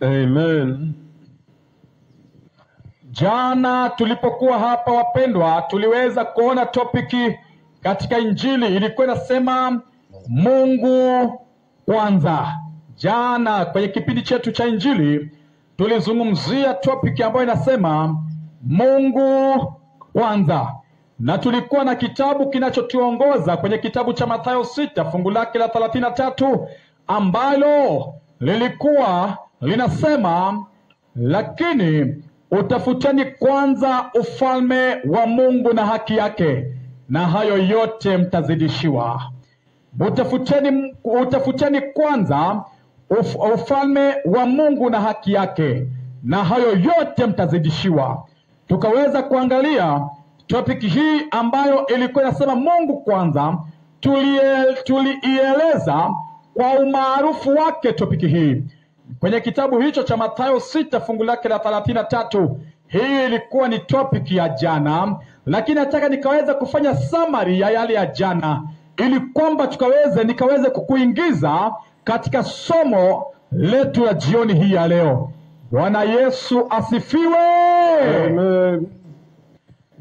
Amen. Jana tulipokuwa hapa wapendwa, tuliweza kuona topiki katika Injili ilikuwa inasema Mungu kwanza. Jana kwenye kipindi chetu cha Injili tulizungumzia topiki ambayo inasema Mungu kwanza, na tulikuwa na kitabu kinachotuongoza kwenye kitabu cha Mathayo 6 fungu lake la 33 ambalo lilikuwa linasema, lakini utafuteni kwanza ufalme wa Mungu na haki yake, na hayo yote mtazidishiwa. Utafuteni kwanza ufalme wa Mungu na haki yake, na hayo yote mtazidishiwa. Tukaweza kuangalia topiki hii ambayo ilikuwa inasema Mungu kwanza. Tuliieleza kwa umaarufu wake topiki hii kwenye kitabu hicho cha Mathayo 6 fungu lake la 33. Hii ilikuwa ni topiki ya jana, lakini nataka nikaweza kufanya summary ya yale ya jana ili kwamba nikaweze kukuingiza katika somo letu la jioni hii ya leo. Bwana Yesu asifiwe. Amen.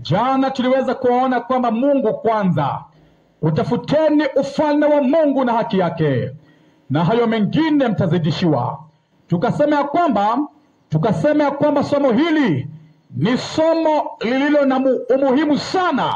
Jana tuliweza kuona kwamba Mungu kwanza, utafuteni ufalme wa Mungu na haki yake, na hayo mengine mtazidishiwa. Tukasema ya kwamba somo hili ni somo lililo na umuhimu sana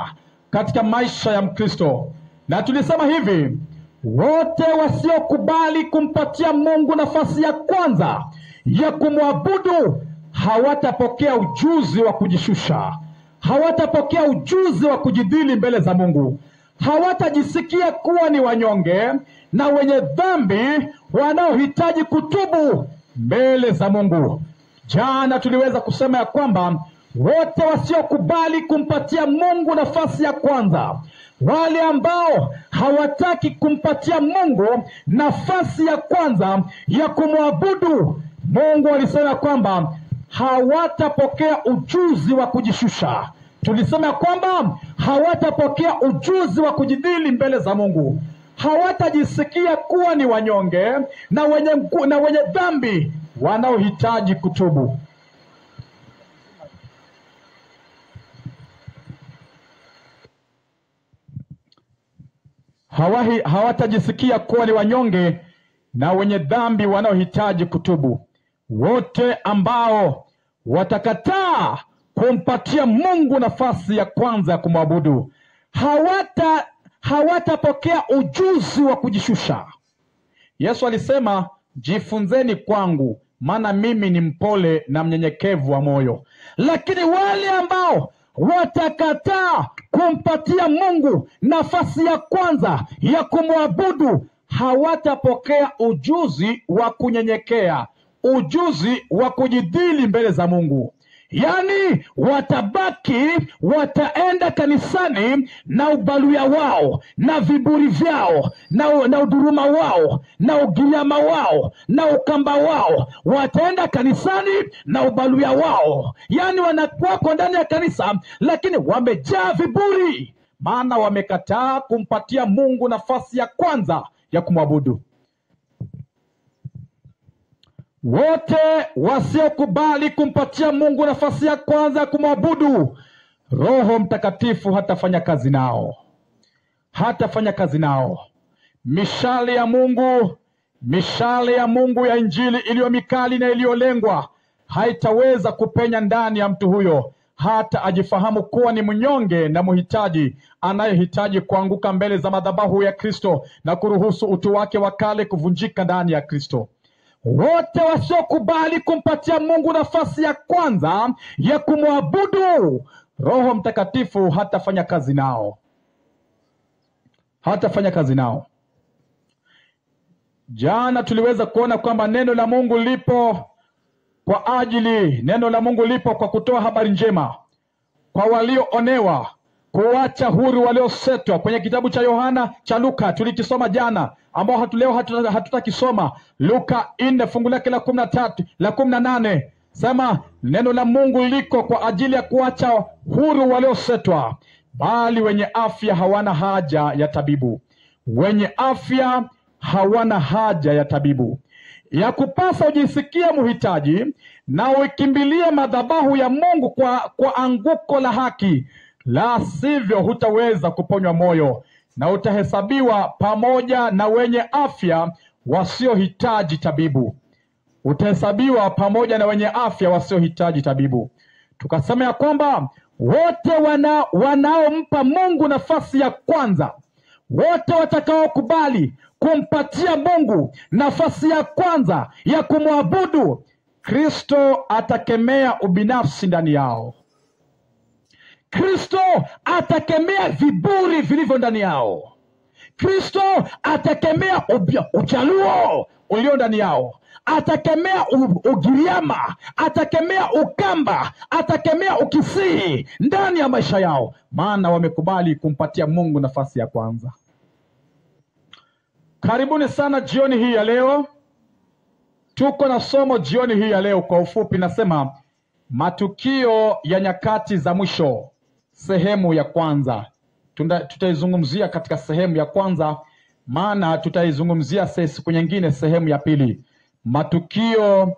katika maisha ya Mkristo, na tulisema hivi: wote wasiokubali kumpatia Mungu nafasi ya kwanza ya kumwabudu hawatapokea ujuzi wa kujishusha, hawatapokea ujuzi wa kujidhili mbele za Mungu, hawatajisikia kuwa ni wanyonge na wenye dhambi wanaohitaji kutubu mbele za Mungu. Jana tuliweza kusema ya kwamba wote wasiokubali kumpatia Mungu nafasi ya kwanza, wale ambao hawataki kumpatia Mungu nafasi ya kwanza ya kumwabudu Mungu, walisema kwamba hawatapokea ujuzi wa kujishusha. Tulisema ya kwamba hawatapokea ujuzi wa kujidhili mbele za Mungu, hawatajisikia kuwa ni wanyonge na wenye dhambi wanaohitaji kutubu. Hawatajisikia kuwa ni wanyonge na wenye dhambi wanaohitaji kutubu. Wote ambao watakataa kumpatia Mungu nafasi ya kwanza ya kumwabudu hawatapokea ujuzi wa kujishusha. Yesu alisema, jifunzeni kwangu, maana mimi ni mpole na mnyenyekevu wa moyo. Lakini wale ambao watakataa kumpatia Mungu nafasi ya kwanza ya kumwabudu hawatapokea ujuzi wa kunyenyekea, ujuzi wa kujidhili mbele za Mungu. Yaani wataenda kanisani na ubaluya wao na viburi vyao na uduruma wao na ugiriama wao na ukamba wao. Wataenda kanisani na ubaluya wao, yaani wanakuwako ndani ya kanisa lakini wamejaa viburi, maana wamekataa kumpatia Mungu nafasi ya kwanza ya kumwabudu. Wote wasiokubali kumpatia Mungu nafasi ya kwanza ya kumwabudu, Roho Mtakatifu hatafanya kazi nao. Mishale ya Mungu ya Injili iliyo mikali na iliyolengwa haitaweza kupenya ndani ya mtu huyo, hata ajifahamu kuwa ni mnyonge na mhitaji anayehitaji kuanguka mbele za madhabahu ya Kristo na kuruhusu utu wake wa kale kuvunjika ndani ya Kristo. Wote wasiokubali kumpatia Mungu nafasi ya kwanza ya kumwabudu, Roho Mtakatifu hatafanya kazi nao. Jana tuliweza kuona kwamba neno la Mungu lipo kwa kutoa habari njema kwa walioonewa, kuacha huru waliosetwa. Kwenye kitabu cha Luka tulikisoma jana, ambao leo hatutakisoma, Luka 4 fungu lake la 18. Sema neno la Mungu liko kwa ajili ya kuacha huru waliosetwa, bali wenye afya hawana haja ya tabibu. Wenye afya hawana haja ya tabibu. ya kupasa ujisikie muhitaji na uikimbilie madhabahu ya Mungu kwa anguko la haki, la sivyo hutaweza kuponywa moyo na utahesabiwa pamoja na wenye afya wasiohitaji tabibu. Utahesabiwa pamoja na wenye afya wasiohitaji tabibu. Tukasema ya kwamba wote wanaompa Mungu nafasi ya kwanza, wote watakaokubali kumpatia Mungu nafasi ya kwanza ya kumwabudu, Kristo atakemea ubinafsi ndani yao. Kristo atakemea viburi vilivyo ndani yao. Kristo atakemea uchaluo ulio ndani yao. Atakemea ugiriama, atakemea ukamba, atakemea ukisii ndani ya maisha yao, maana wamekubali kumpatia Mungu nafasi ya kwanza. Karibuni sana jioni hii ya leo. Tuko na somo jioni hii ya leo, kwa ufupi nasema matukio ya nyakati za mwisho, sehemu ya kwanza. Tutaizungumzia katika sehemu ya kwanza, maana tutaizungumzia siku nyingine sehemu ya pili, matukio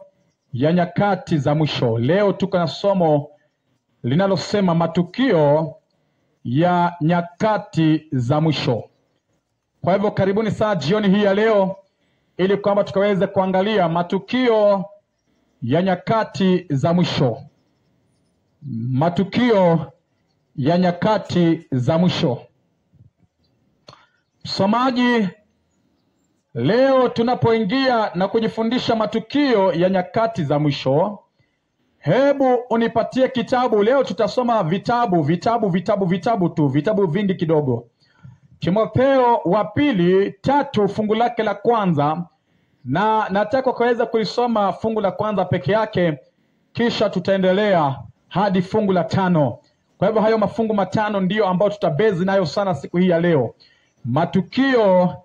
ya nyakati za mwisho. Leo tuko na somo linalosema matukio ya nyakati za mwisho. Kwa hivyo karibuni sana jioni hii ya leo, ili kwamba tukaweze kuangalia matukio ya nyakati za mwisho. Matukio ya nyakati za mwisho. Msomaji, leo tunapoingia na kujifundisha matukio ya nyakati za mwisho, hebu unipatie kitabu. Leo tutasoma vitabu vingi kidogo. Timotheo wa pili 3 fungu lake la kwanza, na nataka kuweza kulisoma fungu la kwanza peke yake, kisha tutaendelea hadi fungu la 5. Kwa hivyo hayo mafungu matano ndiyo ambayo tutabezi nayo sana siku hii ya leo. Matukio